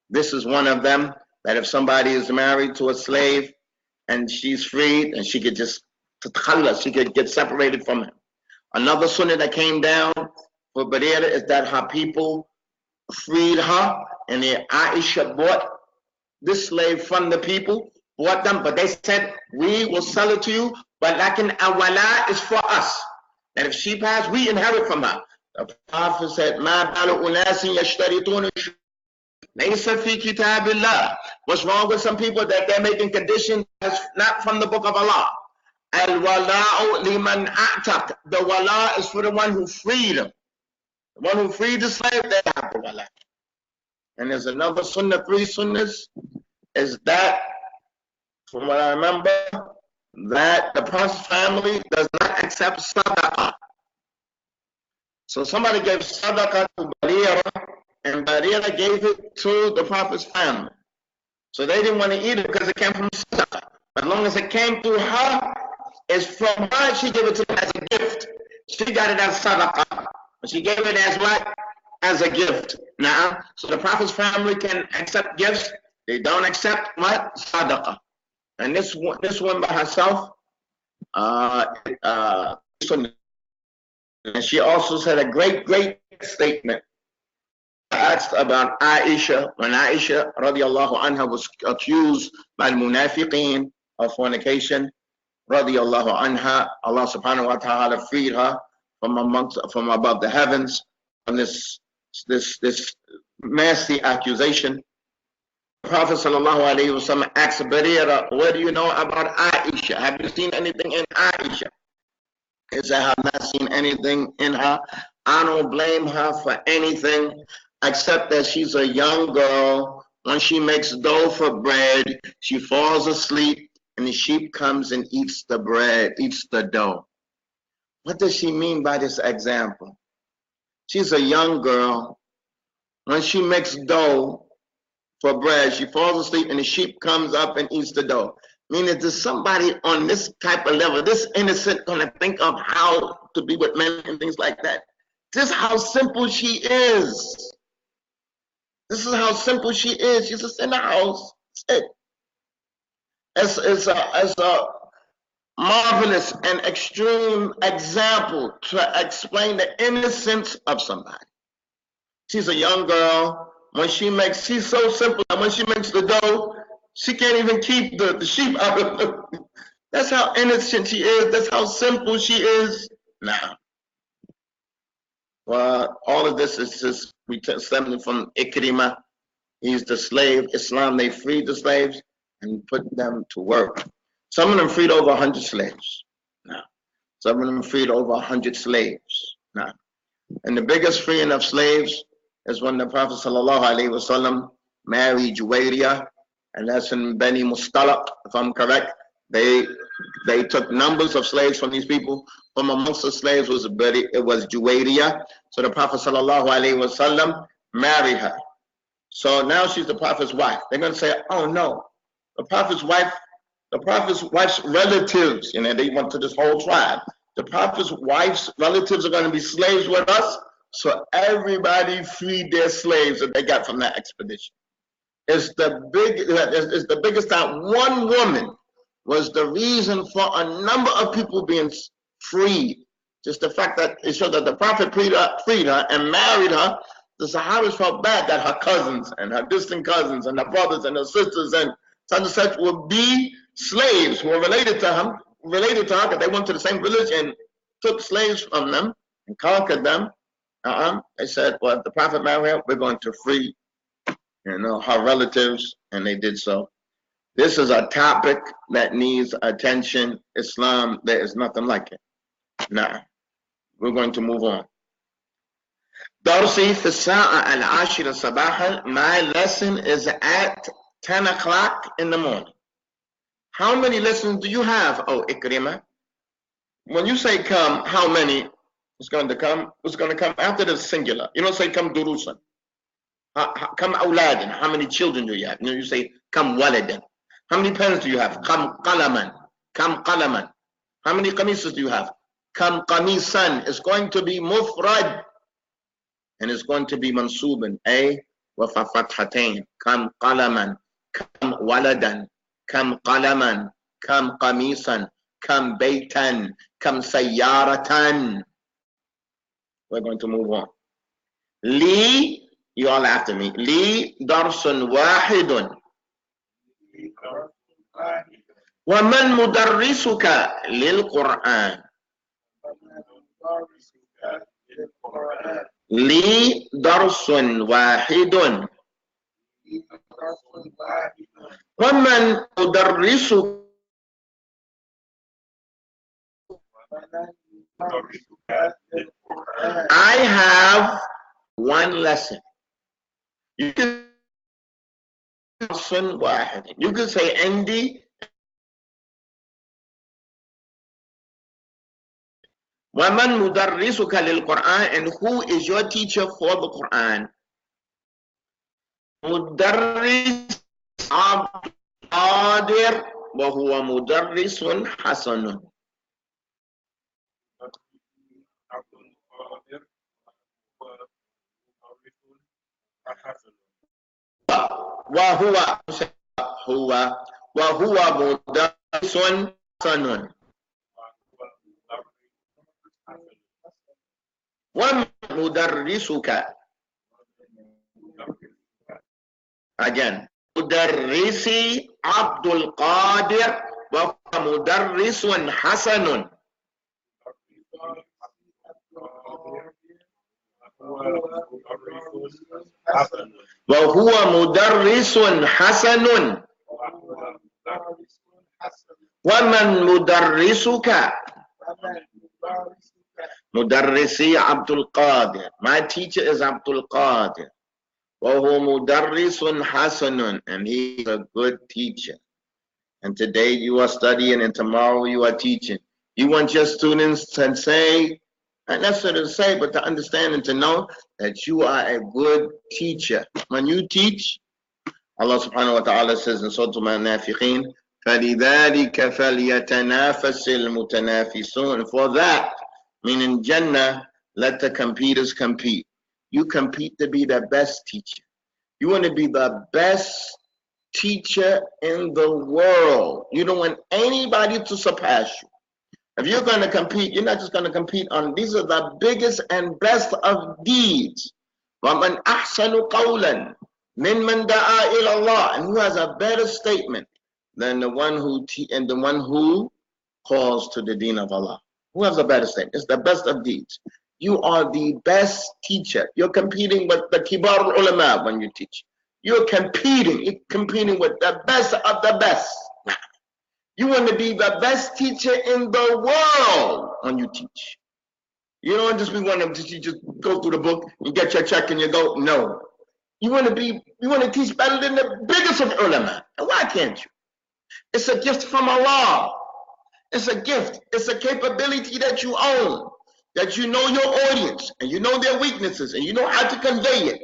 [SPEAKER 1] This is one of them, that if somebody is married to a slave and she's freed, and she could just she could get separated from him. Another sunnah that came down for Barira is that her people freed her, and Aisha bought this slave from the people, bought them, but they said, we will sell it to you, but lakin awala is for us. And if she passed, we inherit from her. The Prophet said, Ma balu unasin yashtaritun laysa fi kitabillah. What's wrong with some people that they're making conditions that's not from the book of Allah? Al-wala'u liman a'taq. The wala is for the one who freed him. The one who freed the slave, they have the wala. And there's another sunnah, 3 sunnahs, is that, from what I remember, that the Prophet's family does not accept sadaqah. So somebody gave sadaqah to Barira, and Barira gave it to the Prophet's family. So they didn't want to eat it because it came from sadaqah. As long as it came through her, it's from her, she gave it to them as a gift. She got it as sadaqah. But she gave it as what? As a gift. Now, so the Prophet's family can accept gifts. They don't accept what? Sadaqah. And this one by herself, and she also said a great statement. Asked about Aisha, when Aisha radiallahu anha was accused by the munafiqeen of fornication, radiallahu anha, Allah subhanahu wa ta'ala freed her from above the heavens from this nasty accusation. The Prophet sallallahu alayhi wa sallam asked Barira, what do you know about Aisha? Have you seen anything in Aisha? He said, I have not seen anything in her. I don't blame her for anything except that she's a young girl. When she makes dough for bread, she falls asleep and the sheep comes and eats the bread, eats the dough. What does she mean by this example? She's a young girl. When she makes dough for bread, she falls asleep and the sheep comes up and eats the dough. Meaning, there's somebody on this type of level, this innocent, gonna think of how to be with men and things like that. This is how simple she is. This is how simple she is. She's just in the house. It's a marvelous and extreme example to explain the innocence of somebody. She's a young girl. She's so simple that when she makes the dough, she can't even keep the sheep out of it. That's how innocent she is. That's how simple she is. Now, well, all of this is just stemming from Ikrimah. He's the slave. Islam, they freed the slaves and put them to work. Some of them freed over 100 slaves. Now, some of them freed over 100 slaves. Now, and the biggest freeing of slaves is when the Prophet sallallahu alaihi wasallam married Juwayriya, and that's in Bani Mustalaq, if I'm correct. They took numbers of slaves from these people. From amongst the slaves was Juwayriya. So the Prophet sallallahu alaihi wasallam married her. So now she's the Prophet's wife. They're going to say, oh no, the Prophet's wife's relatives, they went to this whole tribe. The Prophet's wife's relatives are going to be slaves with us. So everybody freed their slaves that they got from that expedition. is the biggest time. One woman was the reason for a number of people being freed. Just the fact that it showed that the Prophet freed her and married her. The Sahabas felt bad that her cousins and her distant cousins and her brothers and her sisters and such and such would be slaves who were related to her because they went to the same village and took slaves from them and conquered them. They said, well, if the Prophet married her, we're going to free, her relatives, and they did so. This is a topic that needs attention. Islam, there is nothing like it. Now, we're going to move on. Darsi fi sa'a al-ashira sabahan. My lesson is at 10 o'clock in the morning. How many lessons do you have, oh Ikrimah? When you say come, how many is going to come? What's going to come after the singular? You don't say come durusan. Come awladan. How many children do you have? You say come waladan. How many pens do you have? Come qalaman. Come qalaman. How many qamisas do you have? Come qamisan. It's going to be mufrad. And it's going to be mansuban. Wa fa fathatain. Come qalaman. Come waladan. Come qalaman. Come qamisan. Come baytan. Come sayyaratan. We're going to move on. Li, you all after me. Li darsun wahidun. ومن مدرسك للقرآن لي درس واحد ومن مدرسك I have one lesson. You can say Andy. وَمَنْ مُدَرِّسُكَ لِلْقُرْآنِ, and who is your teacher for the Quran? مُدَرِّسُ عَبْدُ الْقَادِرِ وَهُوَ مُدَرِّسٌ حَسَنٌ. وهو مدرس حسن. ومدرسك again مدرسي عبد القادر وهو مدرس حسن. وهو مدرس حسن. ومن مدرسك؟ مدرسي عبد القادر. My teacher is Abdul Qadir. وهو مدرس حسن, and he is a good teacher. And today you are studying and tomorrow you are teaching. You want your students to say, not necessarily to say, but to understand and to know that you are a good teacher. When you teach, Allah subhanahu wa ta'ala says in Surah Al-Munafiqeen, فَلِذَلِكَ فَلْيَتَنَافَسِ الْمُتَنَافِسُونَ. For that, meaning Jannah, let the competitors compete. You compete to be the best teacher. You want to be the best teacher in the world. You don't want anybody to surpass you. If you're going to compete, you're not just going to compete on, these are the biggest and best of deeds. وَمَنْ أَحْسَنُ قَوْلًا مِمَّنْ دَعَا إِلَى اللَّهِ. And who has a better statement than the one who calls to the deen of Allah? Who has a better statement? It's the best of deeds. You are the best teacher. You're competing with the kibar ulama when you teach. You're competing with the best of the best. You want to be the best teacher in the world when you teach. You don't just be one of them to just go through the book, you get your check and you go. No. You want to teach better than the biggest of ulama. And why can't you? It's a gift from Allah. It's a gift. It's a capability that you own, that you know your audience and you know their weaknesses and you know how to convey it.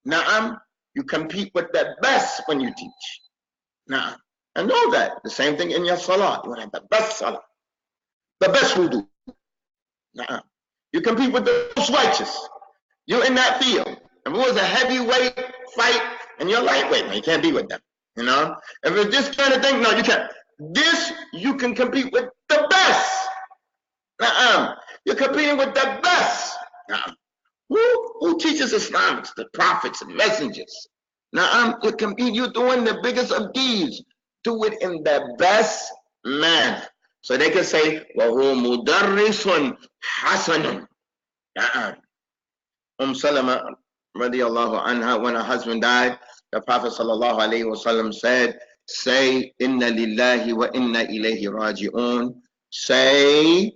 [SPEAKER 1] Now, you compete with the best when you teach. Now, I know that. The same thing in your salah. You want to have the best salah, the best wudu. Now, you compete with the most righteous. You're in that field. If it was a heavyweight fight and you're lightweight. No, you can't be with them. You know, if it's this kind of thing, no, you can't. This you can compete with the best. You're competing with the best. Who teaches Islam? It's the prophets and messengers. You're doing the biggest of deeds. Do it in the best manner. So they can say, وَهُوَ مُدَرِّسٌ حَسَنٌ. Salama radiallahu anha, when her husband died, the Prophet sallallahu alayhi wasallam said, say, inna lillahi wa inna ilayhi raji'un. Say,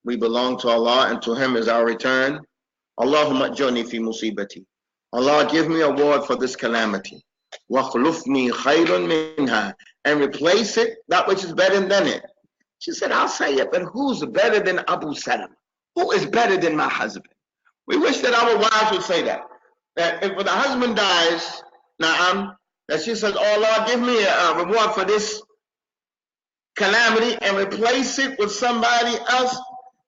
[SPEAKER 1] we belong to Allah and to Him is our return. Allahumma ajurni fi musibati. Allah, give me a reward for this calamity. Wa khulufni khayrun minha. And replace it, that which is better than it. She said, I'll say it, but who's better than Abu Salama? Who is better than my husband? We wish that our wives would say that. That if the husband dies, that she says, oh Lord, give me a reward for this calamity and replace it with somebody else.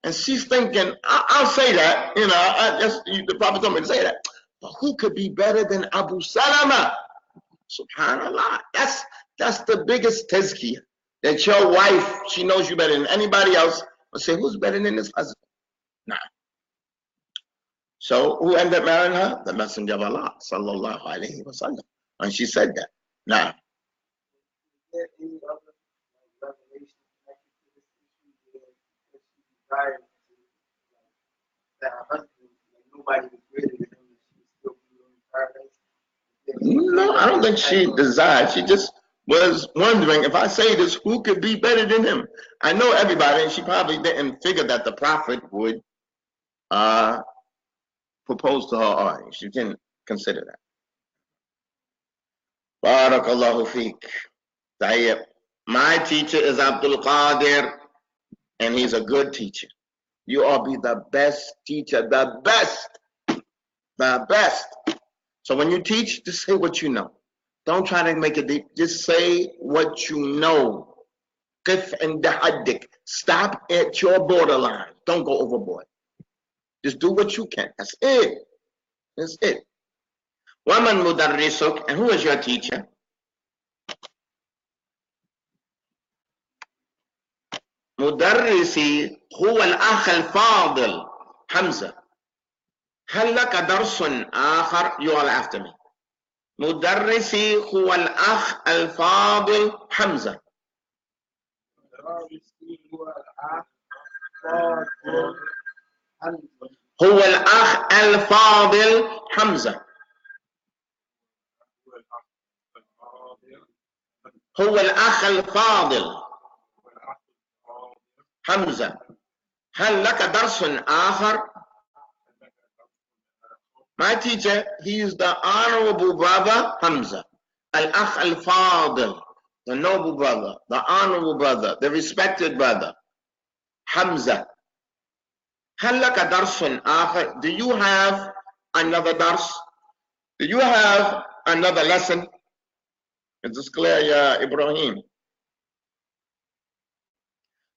[SPEAKER 1] And she's thinking, I'll say that. You know, the Prophet told me to say that. But who could be better than Abu Salama? Subhanallah. That's the biggest tazkiyah. That your wife, she knows you better than anybody else. But say, who's better than this husband? Nah. So who ended up marrying her? The Messenger of Allah, sallallahu alayhi wa sallam. And she said that. Nah.
[SPEAKER 2] Is there any other revelation connected to this issue where she desired that her husband, nobody was greater than him, and she was still in paradise?
[SPEAKER 1] No, I don't think she desired. She just was wondering, if I say this, who could be better than him? I know everybody, and she probably didn't figure that the Prophet would propose to her audience. She didn't consider that. Barakallahu feek. Tayyib. My teacher is Abdul Qadir, and he's a good teacher. You all be the best teacher, the best. The best. So when you teach, just say what you know. Don't try to make it deep. Just say what you know. Qif and haddik. Stop at your borderline. Don't go overboard. Just do what you can. That's it. That's it. Waman mudarrisuk. And who is your teacher? مدرسي هو الأخ الفاضل حمزة. هل لك درس آخر؟ You all after me. مدرسي هو الأخ الفاضل حمزة. هو الأخ الفاضل حمزة. هو الأخ الفاضل حمزة. هل لك درس آخر? My teacher, he is the honorable brother Hamza. Al-Akh al-Fadil, the noble brother, the honorable brother, the respected brother. Hamza. هل لك درس آخر? Do you have another dars? Do you have another lesson? Is this clear, Ya Ibrahim?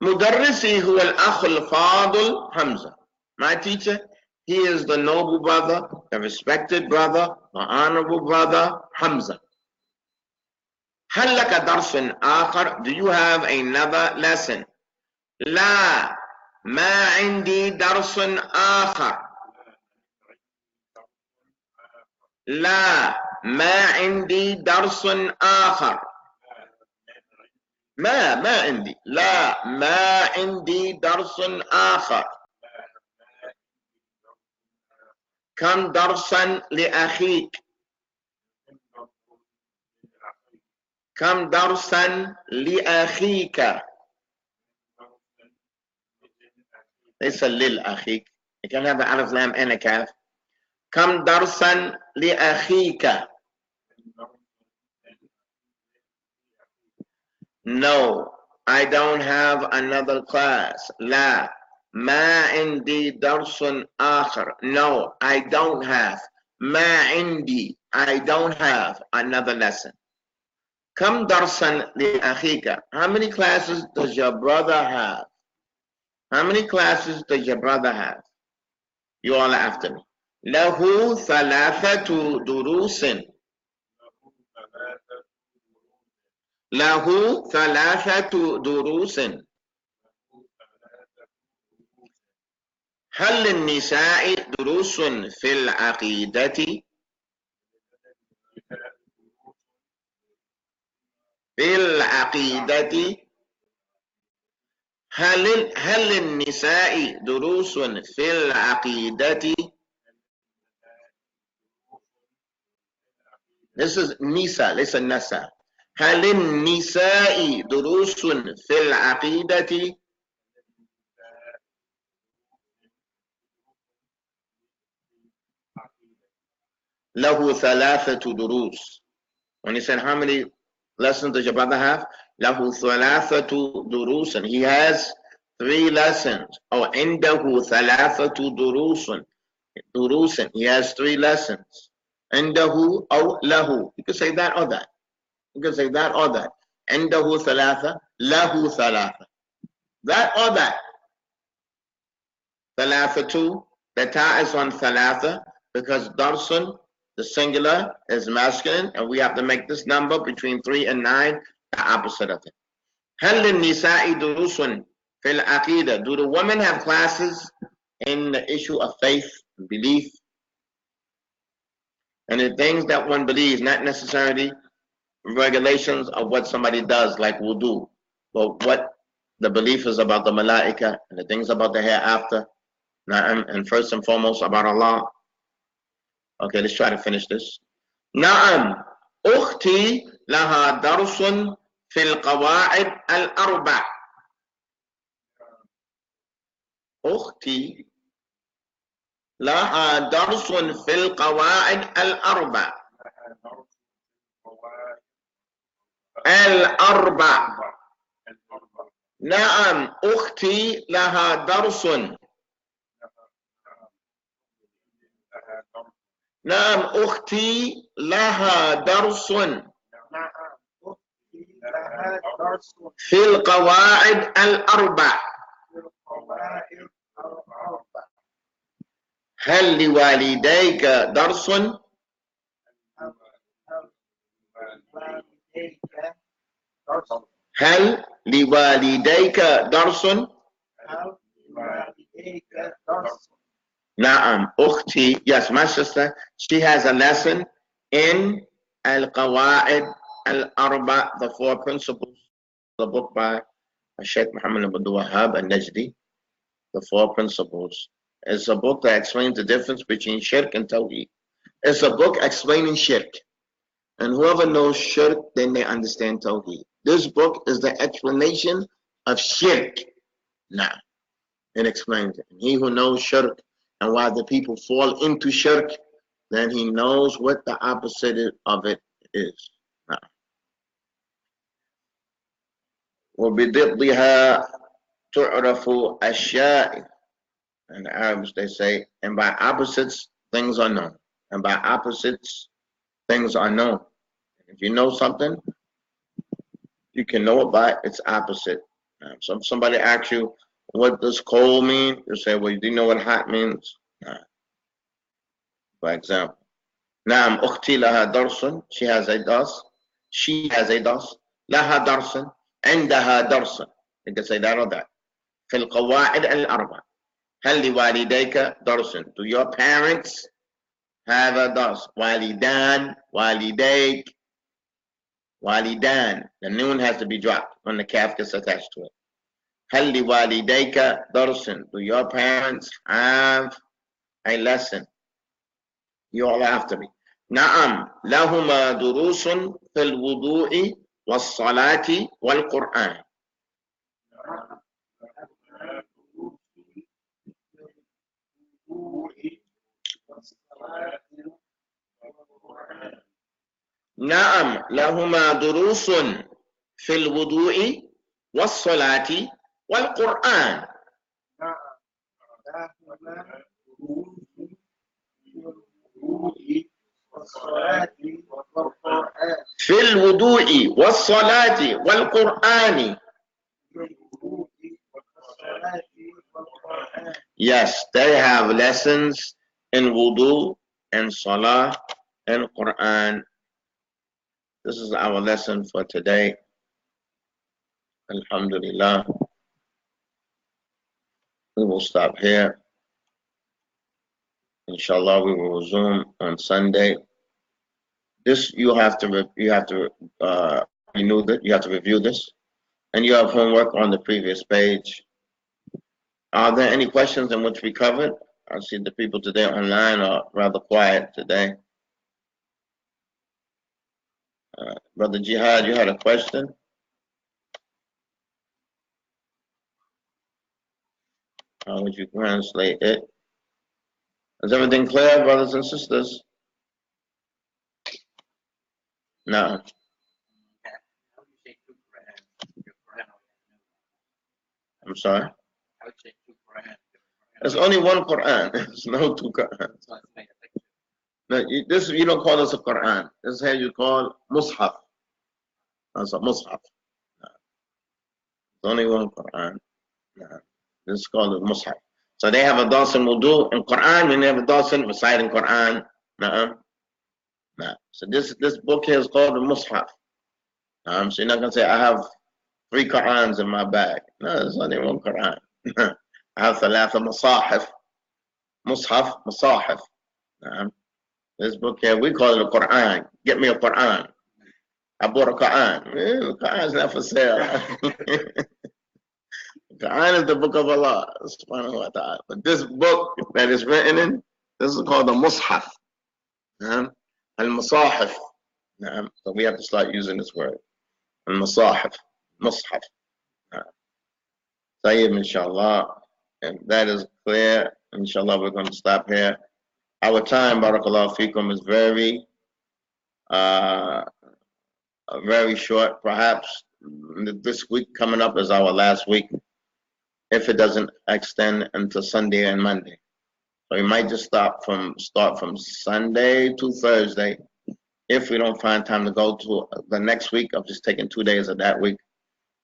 [SPEAKER 1] مدرسي هو الأخ الفاضل حمزة. My teacher, he is the noble brother, the respected brother, the honorable brother, Hamza. هل لك درس آخر? Do you have another lesson? لا ما عندي درس آخر. لا ما عندي درس آخر. ما عندي. لا ما عندي درس آخر. كم درسا لأخيك؟ كم درسا لأخيك؟ ليس للأخيك. You can have an alif lam and a kaf. كم درسا لأخيك? No, I don't have another class. لا ما عندي درس آخر. No, I don't have. ما عندي. I don't have another lesson. كم درسا لأخيك? How many classes does your brother have? How many classes does your brother have? You all are after me. له ثلاثة دروس. له ثلاثة دروس. هل للنساء دروس في العقيدة؟ في العقيدة. هل للنساء دروس في العقيدة؟ This is Nisa, listen Nasa. هل للنساء دروس في العقيدة؟ له ثلاثة دروس. When he said how many lessons does your brother have? له ثلاثة دروس. He has 3 lessons. أو عنده ثلاثة دروس. دروس. He has 3 lessons. عنده أو له. You could say that or that. You could say that or that. عنده ثلاثة. له ثلاثة. That or that. ثلاثة. The ta is on ثلاثة because darsun, the singular, is masculine, and we have to make this number between 3 and 9 the opposite of it. هل للنساء دروس في العقيدة? Do the women have classes in the issue of faith and belief? And the things that one believes, not necessarily regulations of what somebody does, like wudu, but what the belief is about the malaika and the things about the hereafter, and first and foremost about Allah. Okay, let's try to finish this. نعم أختي لها درس في القواعد الأربع. أختي لها درس في القواعد الأربع. الأربع. نعم أختي لها درس. نعم أختي لها درس في القواعد الأربع. هل لوالديك درس؟ هل لوالديك درس؟ نعم أختي, yes, my sister, she has a lesson in Al-Qawaid Al-Arba, the 4 principles, the book by Sheikh Muhammad Abdul-Wahhab al-Najdi, the 4 principles. It's a book that explains the difference between shirk and tawheed. It's a book explaining shirk. And whoever knows shirk, then they understand tawheed. This book is the explanation of shirk. Now, it explains it. And he who knows shirk and why the people fall into shirk, then he knows what the opposite of it is. Now, وبضدها تعرف أشياء. In the Arabs they say, and by opposites things are known. And by opposites things are known. If you know something, you can know it by its opposite. So if somebody asks you, what does cold mean? You say, well, do you know what hot means? For example, نعم أختي لها درس. She has a dars. She has a dars. لها درس. عندها درس. You can say that or that. في القواعد الأربع. هل لوالديك درس? Do your parents have a dars? Walidan, walidayk, walidan. The noon has to be dropped when the calf gets attached to it. هل لوالديك درس? Do your parents have a lesson? You all after me. نعم لهما دروس في الوضوء والصلاة والقرآن. نعم لهما دروس في الوضوء والصلاة والقرآن. في الوضوء والصلاة والقرآن. Yes, they have lessons in wudu and salah and Quran. This is our lesson for today. Alhamdulillah. We will stop here. Inshallah, we will resume on Sunday. This you have to renew that. You have to review this, and you have homework on the previous page. Are there any questions in which we covered? I see the people today online are rather quiet today. Brother Jihad, you had a question? How would you translate it? Is everything clear, brothers and sisters? No. I'm sorry? There's only one Quran. There's no two Qurans. No, you don't call this a Quran. This is how you call Mus'haf. That's a Mus'haf. No. There's only one Quran. No. This is called a Mus'haf. So they have a dars in wudu in Quran, and they have a dars in reciting Quran. No. No. So this book here is called the Mus'haf. So you're not going to say, I have 3 Qurans in my bag. No, there's only one Quran. I have thalatha masahif. Mus'haf, masahif. This book here, we call it a Quran. Get me a Quran. I bought a Quran. The Quran is not for sale. The Quran is the book of Allah, subhanahu wa ta'ala. But this book that is written in, this is called the Mus'haf. Al-Masahif. So we have to start using this word. Al-Masahif. Mus'haf. Tayyib, inshallah. And that is clear. Inshallah, we're going to stop here. Our time, barakallahu feekum, is very short. Perhaps this week coming up is our last week, if it doesn't extend into Sunday and Monday. So we might just start from Sunday to Thursday. If we don't find time to go to the next week, of just taking 2 days of that week.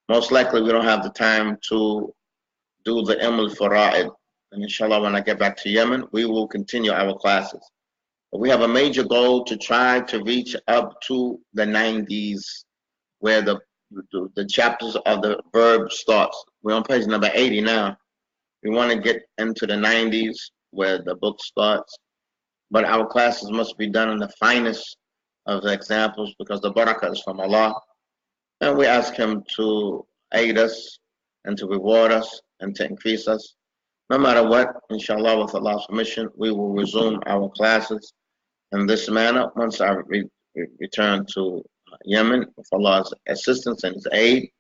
[SPEAKER 1] Most likely we don't have the time to do the al-Fara'id. And inshallah, when I get back to Yemen, we will continue our classes. But we have a major goal to try to reach up to the 90s, where the chapters of the verb starts. We're on page number 80 now. We want to get into the 90s, where the book starts. But our classes must be done in the finest of the examples, because the barakah is from Allah. And we ask Him to aid us and to reward us and to increase us. No matter what, inshallah, with Allah's permission, we will resume our classes in this manner once I return to Yemen, with Allah's assistance and His aid.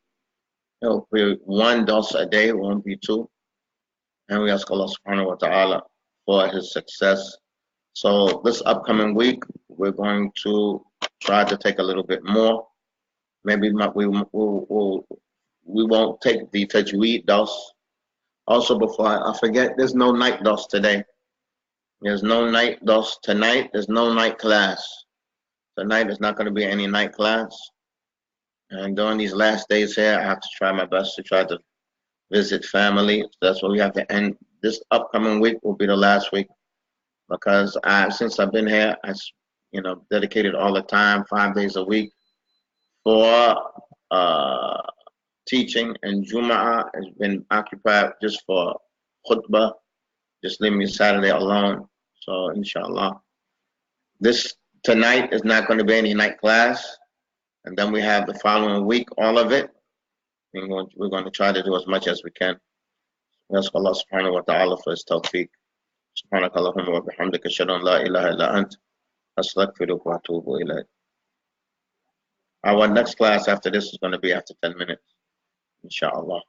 [SPEAKER 1] It will be 1 dose a day, it won't be 2. And we ask Allah subhanahu wa ta'ala for His success. So this upcoming week, we're going to try to take a little bit more. Maybe we won't take the tajweed dose. Also, before I forget, there's no night dose today. There's no night dose tonight. There's no night class. Tonight there's not going to be any night class. And during these last days here, I have to try my best to try to visit family. So that's what we have to end. This upcoming week will be the last week, because since I've been here, I dedicated all the time, 5 days a week, for teaching, and Jum'ah has been occupied just for khutbah. Just leave me Saturday alone. So inshallah, tonight is not going to be any night class, and then we have the following week, all of it. We're going to try to do as much as we can. We ask Allah subhanahu wa ta'ala for His tawfiq. Subhanaka Allahumma wa bihamdika ashhadu an la ilaha illa ant astaghfiruka wa atubu ilayk. Our next class after this is going to be after 10 minutes. Inshallah.